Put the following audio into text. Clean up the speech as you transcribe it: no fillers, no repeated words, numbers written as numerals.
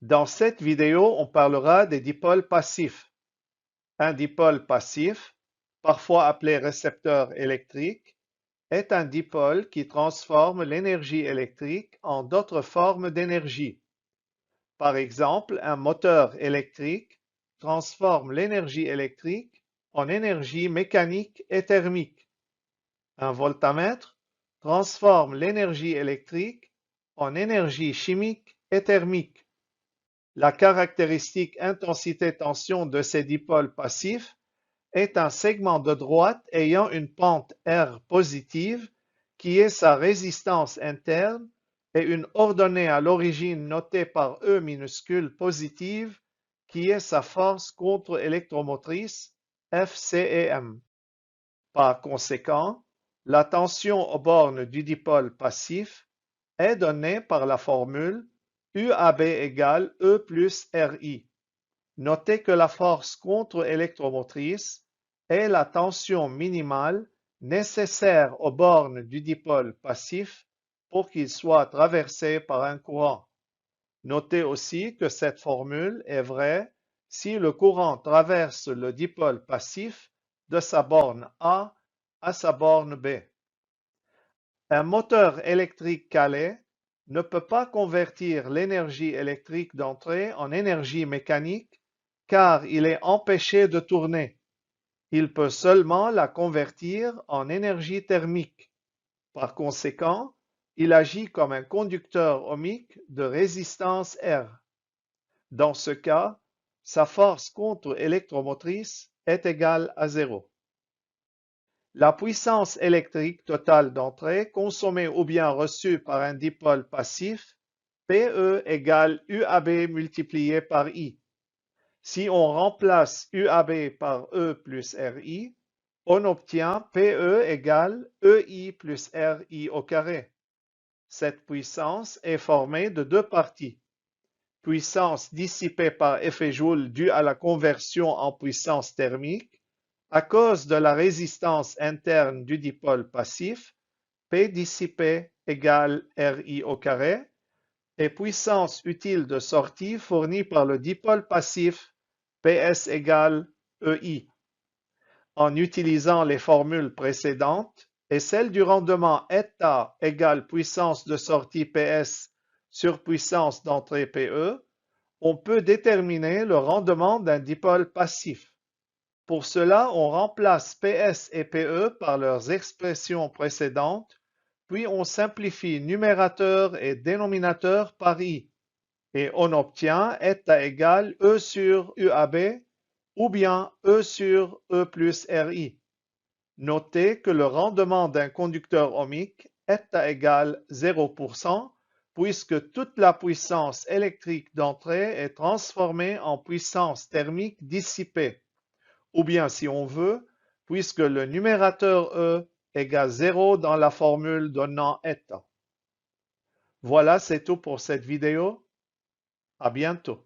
Dans cette vidéo, on parlera des dipôles passifs. Un dipôle passif, parfois appelé récepteur électrique, est un dipôle qui transforme l'énergie électrique en d'autres formes d'énergie. Par exemple, un moteur électrique transforme l'énergie électrique en énergie mécanique et thermique. Un voltamètre transforme l'énergie électrique en énergie chimique et thermique. La caractéristique intensité-tension de ces dipôles passifs est un segment de droite ayant une pente R positive qui est sa résistance interne et une ordonnée à l'origine notée par E minuscule positive qui est sa force contre-électromotrice FCEM. Par conséquent, la tension aux bornes du dipôle passif est donnée par la formule UAB égale E plus RI. Notez que la force contre-électromotrice est la tension minimale nécessaire aux bornes du dipôle passif pour qu'il soit traversé par un courant. Notez aussi que cette formule est vraie si le courant traverse le dipôle passif de sa borne A à sa borne B. Un moteur électrique calé ne peut pas convertir l'énergie électrique d'entrée en énergie mécanique car il est empêché de tourner. Il peut seulement la convertir en énergie thermique. Par conséquent, il agit comme un conducteur ohmique de résistance R. Dans ce cas, sa force contre-électromotrice est égale à 0. La puissance électrique totale d'entrée consommée ou bien reçue par un dipôle passif, PE égale UAB multiplié par I. Si on remplace UAB par E plus RI, on obtient PE égale EI plus RI au carré. Cette puissance est formée de deux parties. Puissance dissipée par effet Joule due à la conversion en puissance thermique à cause de la résistance interne du dipôle passif, P dissipé égale RI au carré, et puissance utile de sortie fournie par le dipôle passif, PS égale EI. En utilisant les formules précédentes et celle du rendement eta égale puissance de sortie PS sur puissance d'entrée PE, on peut déterminer le rendement d'un dipôle passif. Pour cela, on remplace PS et PE par leurs expressions précédentes, puis on simplifie numérateur et dénominateur par I, et on obtient eta égale E sur UAB ou bien E sur E plus RI. Notez que le rendement d'un conducteur ohmique est égal 0% puisque toute la puissance électrique d'entrée est transformée en puissance thermique dissipée. Ou bien, si on veut, puisque le numérateur E égale 0 dans la formule donnant eta. Voilà, c'est tout pour cette vidéo. À bientôt.